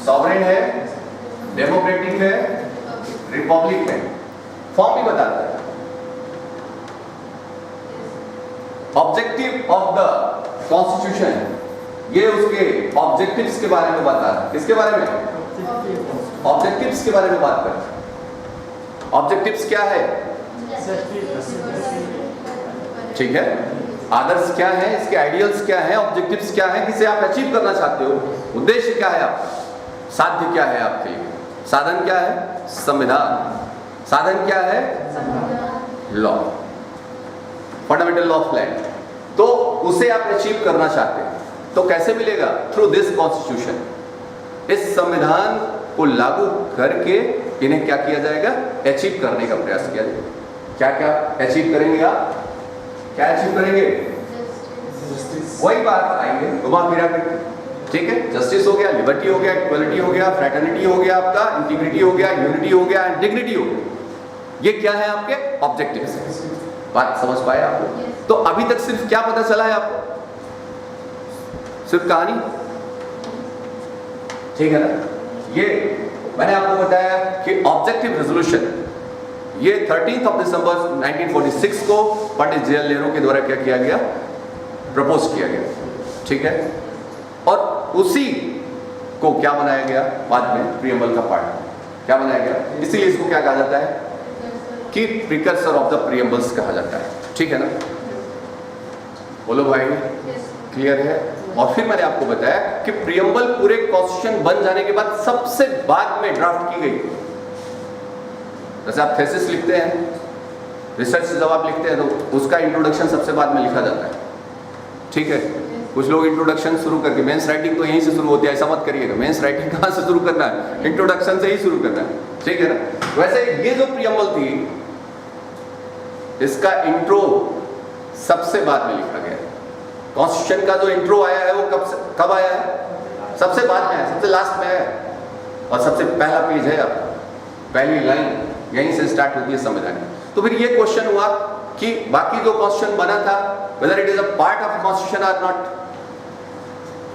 सॉवरेन है, डेमोक्रेटिक है, रिपब्लिक है। फॉर्म भी बताता है। ऑब्जेक्टिव ऑफ द कॉन्स्टिट्यूशन, ये उसके ऑब्जेक्टिव्स के बारे में बता रहा है। किसके बारे में? ऑब्जेक्टिव्स के बारे में बात कर रहा है। ऑब्जेक्टिव्स क्या है? ठीक है। आदर्श क्या है? इसके आइडियल्स क्या है? ऑब्जेक्टिव्स क्या है? किसे आप अचीव करना चाहते हो? उद्देश्य क्या है आपका? साध्य क्या है आपके लिए? साधन क्या है? संविधान। साधन क्या है? Law, fundamental law of land. तो उसे आप अचीव करना चाहते हैं, तो कैसे मिलेगा? Through this constitution. इस संविधान को लागू करके इन्हें क्या किया जाएगा? अचीव करने का प्रयास किया जाएगा। क्या क्या अचीव करेंगे आप? क्या अचीव करेंगे? वही बात आएंगे घुमा फिरा करके। ठीक है, जस्टिस हो गया, लिबर्टी हो गया, इक्वालिटी हो गया, फ्रेटर्निटी हो गया, आपका इंटीग्रिटी हो गया, यूनिटी हो गया, डिग्निटी हो गया। ये क्या है आपके ऑब्जेक्टिव्स? बात समझ पाए आप? तो अभी तक सिर्फ क्या पता चला है आपको? सिर्फ कहानी। ठीक है ना? ये मैंने आपको बताया कि ऑब्जेक्टिव रेजोल्यूशन ये 13 दिसंबर 1946 को पंडित जवाहरलाल नेहरू के द्वारा क्या किया गया? प्रपोज किया गया। ठीक है, और उसी को क्या बनाया गया बाद में? प्रियम्बल का पार्ट क्या बनाया गया? इसीलिए इसको क्या कहा जाता है? कि प्रिकर्सर ऑफ द प्रीएम्बल्स कहा जाता है। ठीक है ना, बोलो भाई, क्लियर है। और फिर मैंने आपको बताया कि प्रीएम्बल पूरे कॉन्स्टिट्यूशन बन जाने के बाद सबसे बाद में ड्राफ्ट की गई। जैसे आप थेसिस लिखते हैं, रिसर्च जब आप लिखते हैं तो उसका इंट्रोडक्शन सबसे बाद में लिखा जाता है। ठीक है, कुछ लोग इंट्रोडक्शन शुरू करके, मेंस राइटिंग तो यहीं से शुरू होती है, ऐसा मत करिएगा। मेंस राइटिंग कहाँ से शुरू करना है? इंट्रोडक्शन से ही शुरू करना है। ठीक है ना। वैसे ये जो प्रीएम्बल थी, इसका इंट्रो सबसे बाद में लिखा गया। कॉन्स्टिट्यूशन का जो इंट्रो आया है वो कब आया है? सबसे बाद में आया, सबसे लास्ट में आया। और सबसे पहला पेज है आपका, पहली लाइन यहीं से स्टार्ट होती है संविधान। तो फिर ये क्वेश्चन हुआ कि बाकी जो कॉन्स्टिट्यूशन बना था, whether it is a part of constitution और नॉट,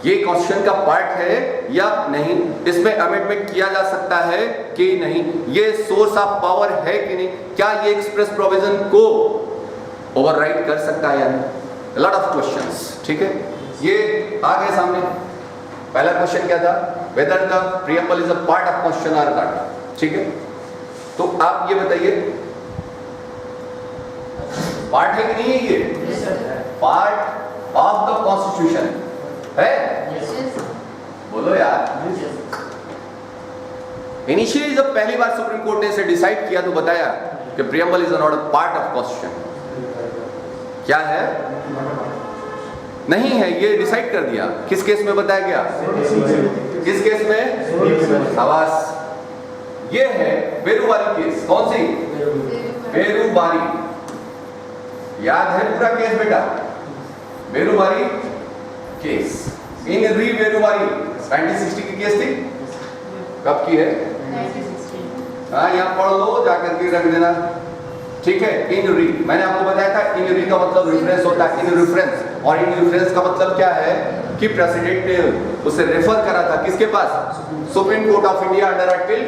ये कॉन्स्टिट्यूशन का पार्ट है या नहीं, इसमें अमेंडमेंट किया जा सकता है कि नहीं, ये सोर्स ऑफ पावर है कि नहीं, क्या ये एक्सप्रेस प्रोविजन को ओवरराइड कर सकता है या नहीं। Lot of questions. ठीक है, ये आ गए सामने। पहला क्वेश्चन क्या था? Whether the preamble is a part of constitution और नॉट। ठीक है, तो आप ये बताइए, पार्ट है कि नहीं है? ये पार्ट ऑफ द कॉन्स्टिट्यूशन है। बोलो यार। इनिशियली जब पहली बार सुप्रीम कोर्ट ने इसे डिसाइड किया तो बताया कि preamble is not a part of constitution. क्या है? नहीं है, ये डिसाइड कर दिया। किस केस में बताया गया? किस केस में? आवास। ये है बेरुबारी केस। कौन सी? बेरुबारी। याद है पूरा केस बेटा? बेरुबारी केस, इन री बेरुबारी 1960 की केस थी। कब की है? 1960। हाँ, यहाँ पढ़ लो, जाकर के रख देना। ठीक है, इन री। मैंने आपको बताया था इन री का मतलब रेफरेंस होता है, इन रेफरेंस। और इन रेफरेंस का मतलब क्या है कि प्रेसिडेंट ने उसे रेफर करा था किसके पास? Supreme Court of India under article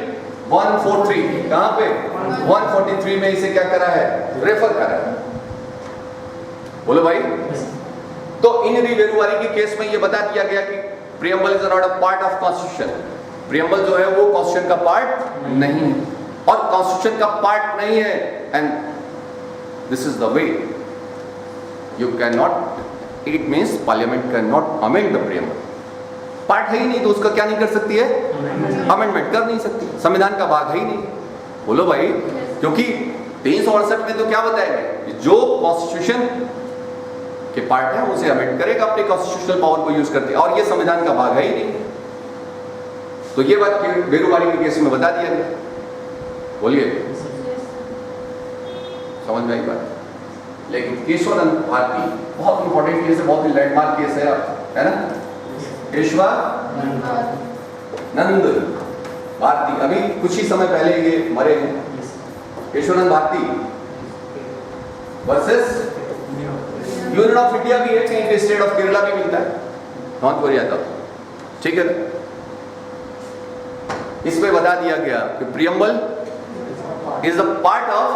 143। कहां पे? 143 में इसे क्या करा है? रेफर करा है। बोलो भाई। तो इन री बेरुबारी के केस में ये बता दिया गया कि preamble is not a part of constitution. Preamble जो है वो कॉन्स्टिट्यूशन का पार्ट नहीं है, और कॉन्स्टिट्यूशन का पार्ट नहीं है, and this is the way you can not, it means parliament can not amend the preamble. Part है ही नहीं तो उसका क्या नहीं कर सकती है? अमेंडमेंट कर नहीं सकती, संविधान का भाग है ही नहीं। बोलो भाई, क्योंकि 368 में तो क्या बताएंगे? जो कॉन्स्टिट्यूशन के पार्ट है उसे अमेंड करेगा अपने कॉन्स्टिट्यूशनल पावर को यूज करते, और ये संविधान का भाग है ही नहीं। तो ये बात बेरुबारी के केस में बता दिया गया। बोलिए, समझ में आई बात? लेकिन केशवानंद भारती बहुत इंपॉर्टेंट केस है, बहुत ही लैंडमार्क केस है ना? केशवानंद भारती, अभी कुछ ही समय पहले ये मरे हैं। Kesavananda Bharati versus Union of India भी है, कहीं पे स्टेट ऑफ केरला भी मिलता है, नॉर्थ कोरिया का। ठीक है ना? इसमें बता दिया गया कि preamble is a part of.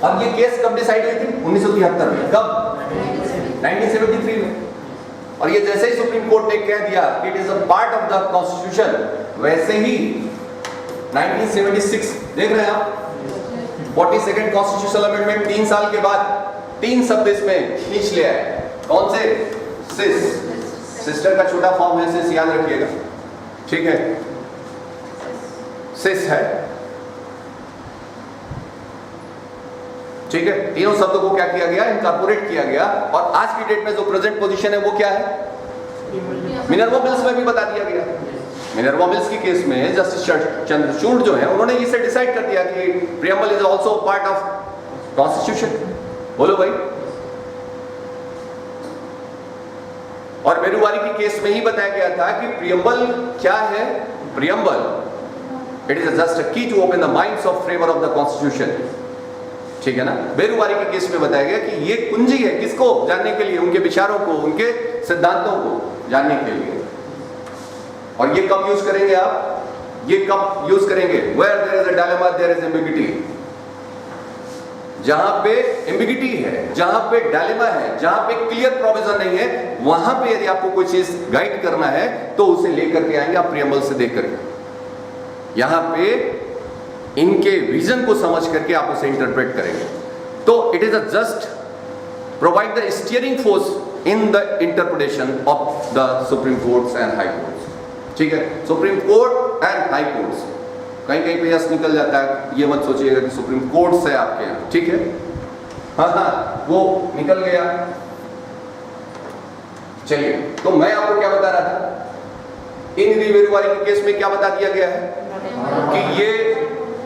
अब ये केस कब डिसाइड हुई थी? 1973 में। कब? 1973 में। और ये जैसे ही सुप्रीम कोर्ट ने कह दिया कि it is a part of the constitution, वैसे ही 1976 देख रहे हैं आप, 42nd कॉन्स्टिट्यूशनल अमेंडमेंट 3 साल के बाद 3 शब्द इसमें खींच लिया है। कौन से? सिस। सिस्टर का छोटा फॉर्म है सिस, याद रखिएगा। ठीक है, सिस है। ठीक है, तीनों शब्दों को क्या किया गया? इनकॉर्पोरेट किया गया। और आज की डेट में जो प्रेजेंट पोजीशन है वो क्या है? मिनर्वा मिल्स में भी बता दिया गया। मिनर्वा मिल्स की केस में जस्टिस चंद्रचूड़ जो है उन्होंने इसे डिसाइड कर दिया कि preamble is also part of constitution. बोलो भाई। और बेरुबारी की केस में ही बताया गया था कि प्रीएम्बल क्या है? Preamble it is just a key to open the minds of framer of the constitution. ठीक है ना? बेरुबारी के केस में बताया गया कि ये कुंजी है किसको जानने के लिए? उनके विचारों को, उनके सिद्धांतों को जानने के लिए। और ये कब यूज करेंगे आप? ये कब यूज करेंगे? Where there is a dilemma there is ambiguity. जहां पे एम्बिग्यूटी है, जहां पे डायलेमा है, जहां पे क्लियर प्रोविजन नहीं है, वहां पे यदि आपको कोई चीज गाइड करना है तो उसे लेकर के आएंगे आप प्रीएम्बल से देख करके। यहां पे इनके विजन को समझ करके आप उसे इंटरप्रेट करेंगे। तो it is a just provide the steering force in the interpretation of the supreme courts and high courts. ठीक है, supreme court and high courts, कहीं कहीं पे यस निकल जाता है, ये मत सोचिएगा कि सुप्रीम कोर्ट्स है आपके यहाँ। ठीक है, हाँ वो निकल गया। चलिए, तो मैं आपको क्या बता रहा था, इन रिवेरुवारी के केस में क्या बता दिया गया है कि ये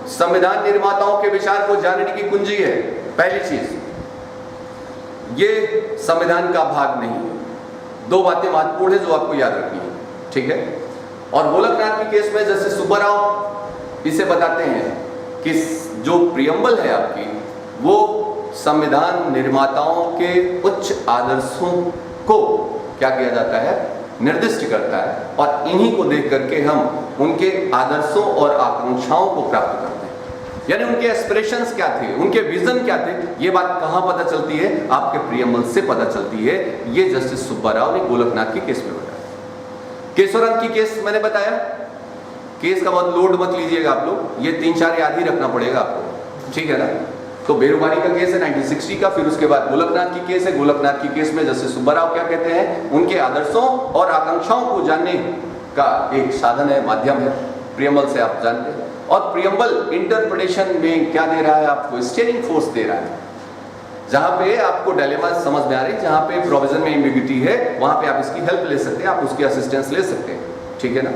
संविधान निर्माताओं के विचार को जानने की कुंजी है। पहली चीज, ये संविधान का भाग नहीं है। दो बातें महत्वपूर्ण है जो आपको याद रखनी है। ठीक है, और गोलकनाथ के केस में जैसे सुब्बाराव इसे बताते हैं कि जो प्रियम्बल है आपकी, वो संविधान निर्माताओं के उच्च आदर्शों को क्या किया जाता है, निर्दिष्ट करता है, और इन्हीं को देख करके हम उनके आदर्शों और आकांक्षाओं को प्राप्त करते हैं। यानी उनके एस्पिरेशंस क्या थे, उनके विजन क्या थे, ये बात कहां पता चलती है, आपके प्रियम्बल से पता चलती है। ये जस्टिस सुब्बाराव ने गोलकनाथ के केस में बताया। केशवरंत की केस मैंने बताया, केस का बहुत लोड मत लीजिएगा आप लोग, ये 3-4 याद ही रखना पड़ेगा आपको। ठीक है ना। तो बेरुवारी का केस है 1960 का, फिर उसके बाद गोलकनाथ की केस है। गोलकनाथ की केस में जस्टिस सुब्बाराव क्या कहते हैं, उनके आदर्शों और आकांक्षाओं को जानने का एक साधन है, माध्यम है, प्रियम्बल से आप जानते हैं। और प्रियम्बल इंटरप्रिटेशन में क्या दे रहा है आपको, स्टीयरिंग फोर्स दे रहा है। जहां पे आपको डायलेमा समझ में आ रही, जहां पे प्रोविजन में एम्बिग्यूटी है, वहां पे आप इसकी हेल्प ले सकते हैं, आप उसकी असिस्टेंस ले सकते हैं। ठीक है ना।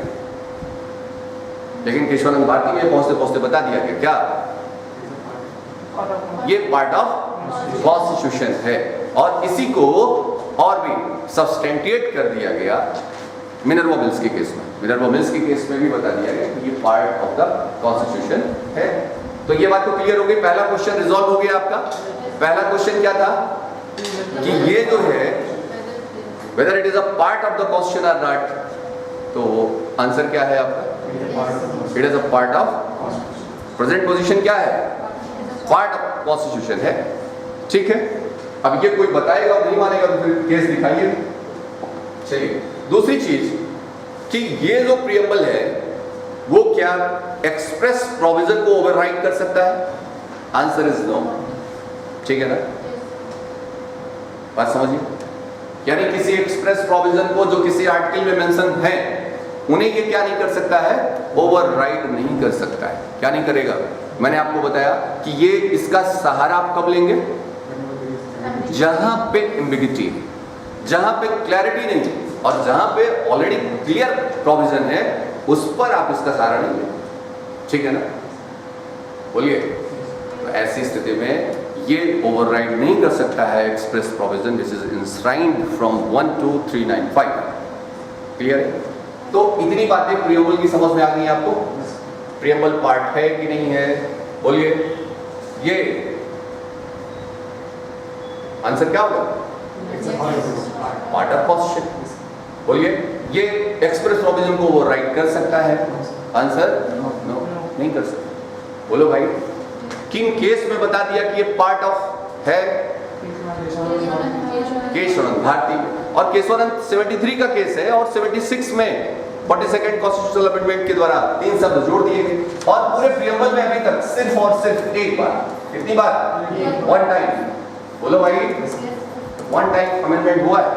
लेकिन केशवानंद भारती में पहुंचते पहुंचते बता दिया कि क्या ये पार्ट ऑफ कॉन्स्टिट्यूशन है, और इसी को और भी सब्सटेंटिएट कर दिया गया मिनर्वा मिल्स के केस में। मिनर्वा मिल्स के केस में भी बता दिया गया कि ये पार्ट ऑफ द कॉन्स्टिट्यूशन है। तो ये बात तो क्लियर हो गई। पहला क्वेश्चन रिजॉल्व हो गया आपका। पहला क्वेश्चन क्या था कि ये जो है whether it is a part of the constitution और नॉट, तो आंसर क्या है आपका, it is a part of, present position क्या है, पार्ट ऑफ कॉन्स्टिट्यूशन है। ठीक है, अब ये कोई बताएगा और नहीं मानेगा तो फिर केस दिखाइए। चलिए, दूसरी चीज कि ये जो प्रियम्बल है वो क्या एक्सप्रेस प्रोविजन को ओवरराइड कर सकता है, आंसर इज नो। ठीक है ना, बात समझिए। यानी किसी एक्सप्रेस प्रोविजन को जो किसी आर्टिकल में मेंशन है, उन्हें ये क्या नहीं कर सकता है, ओवरराइड नहीं कर सकता है। क्या नहीं करेगा, मैंने आपको बताया कि ये इसका सहारा आप कब लेंगे, जहां पे एम्बिग्यूटी है, जहां पे क्लैरिटी नहीं है, और जहां पे ऑलरेडी क्लियर प्रोविजन है, उस पर आप इसका सहारा नहीं लेंगे। ठीक है ना, बोलिए। तो ऐसी स्थिति में ये ओवरराइड नहीं कर सकता है express provision which is enshrined from 1 to 395। Clear है। तो इतनी बातें प्रियम्बल की समझ में आ गई आपको। प्रियम्बल पार्ट है कि नहीं है, बोलिए। ये आंसर क्या होगा, पार्ट ऑफ कॉन्स्टिट्यूशन। बोलिए, ये एक्सप्रेस प्रोविजन को ओवरराइड कर सकता है, आंसर नो, नहीं कर सकता। बोलो भाई, किन केस में बता दिया कि ये पार्ट ऑफ है, केशवानंद भारती में। और केशवानंद 73 का केस है, और 76 में 42nd कॉन्स्टिट्यूशनल अमेंडमेंट के द्वारा 3 शब्द जोड़ दिए गए। और पूरे प्रियम्बल में अभी तक सिर्फ और सिर्फ एक बार, कितनी बार, 1 टाइम। बोलो भाई, 1 टाइम अमेंडमेंट हुआ है,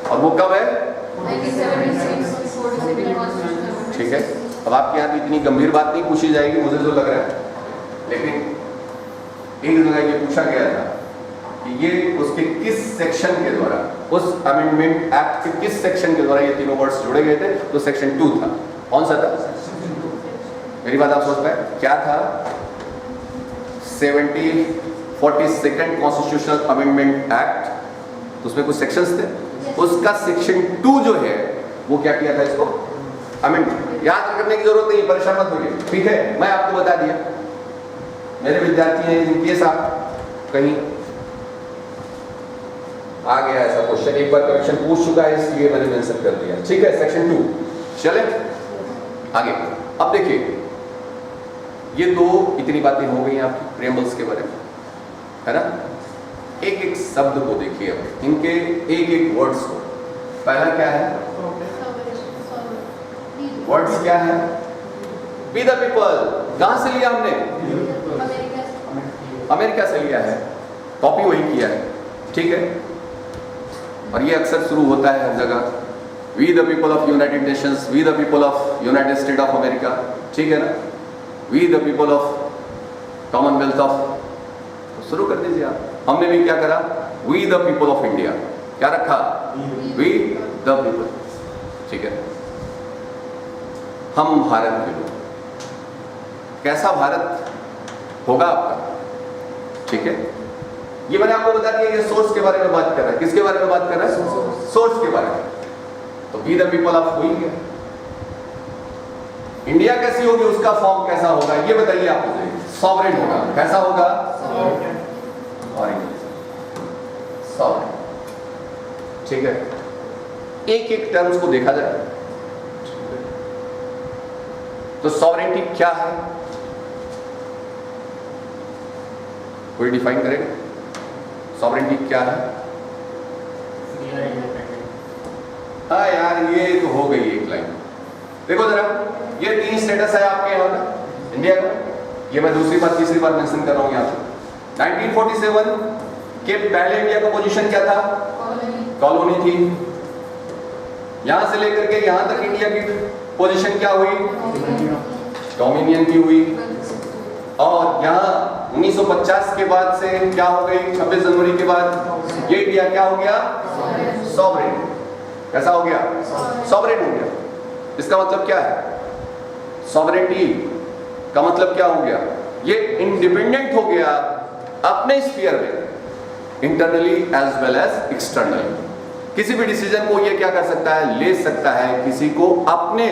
और वो कब है, 1976। ठीक है, अब आपके यहाँ इतनी गंभीर बात नहीं पूछी जाएगी मुझे जो लग रहा है, लेकिन एक जगह ये पूछा गया था कि ये उसके किस सेक्शन के द्वारा, उस अमेंडमेंट एक्ट के किस सेक्शन के द्वारा ये तीनों वर्ड्स जोड़े गए थे। तो सेक्शन 2 था। कौन सा था, मेरी बात आप समझ पाए, क्या था, 42nd कॉन्स्टिट्यूशनल अमेंडमेंट एक्ट। तो उसमें कुछ सेक्शंस थे, उसका सेक्शन 2 जो है वो क्या किया था, इसको अमेंड। याद करने की जरूरत नहीं, परेशान मत होइए। ठीक है, मैं आपको बता दिया, मेरे विद्यार्थी हैं, इनके साथ कहीं आ गया ऐसा क्वेश्चन, एक बार करेक्शन पूछ चुका है, इसलिए मैंने मेंशन कर दिया। ठीक है, सेक्शन 2। चले आगे। अब देखिए, ये दो इतनी बातें हो गई आपकी प्रियम्बल्स के बारे में, है ना। एक एक शब्द को देखिए, अब इनके एक एक वर्ड्स को। पहला क्या है, वर्ड्स क्या है, बी द पीपल, कहां से लिया हमने? अमेरिका से लिया है, कॉपी वही किया है, ठीक है। और ये अक्सर शुरू होता है हर जगह, we the people of United Nations, we the people of United State of America, ठीक है ना, we the people of Commonwealth of, तो शुरू कर दीजिए आप। हमने भी क्या करा, we the people of India, क्या रखा, वी द पीपल, ठीक है। हम भारत के लोग, कैसा भारत होगा आपका, ठीक है। ये मैंने आपको बता दिया, ये सोर्स के बारे में बात कर रहा है। किसके बारे में बात कर रहा है? सोर्स के बारे में। तो वी द पीपल ऑफ हुई है। इंडिया कैसी होगी, उसका फॉर्म कैसा होगा, ये बताइए आप मुझे। सॉवरेन होगा, कैसा होगा, और सॉवरेन, ठीक है। एक एक टर्म्स को देखा जाए तो सॉवरेनिटी क्या है, कोई डिफाइन करेगा? सॉवरेनिटी क्या है? हाँ यार, ये तो हो गई एक लाइन। देखो जरा, ये 3 स्टेटस है आपके यहाँ का इंडिया का। ये मैं दूसरी बार तीसरी बार मेंशन कर रहा हूँ यहाँ पे। 1947 के पहले इंडिया का पोजीशन क्या था? कॉलोनी थी। यहां से लेकर के यहां तक इंडिया की पोजीशन क्या हुई? डोमिनियन की हुई। और यहाँ 1950 के बाद से क्या हो गई? 26 जनवरी के बाद ये इंडिया क्या हो गया? सॉवरेन। कैसा हो गया? सॉवरेन हो गया। इसका मतलब क्या है? सॉवरेनिटी का मतलब क्या हो गया? ये इंडिपेंडेंट हो गया अपने स्फीयर में, internally as well as externally. किसी भी डिसीजन को ये क्या कर सकता है? ले सकता है, किसी को अपने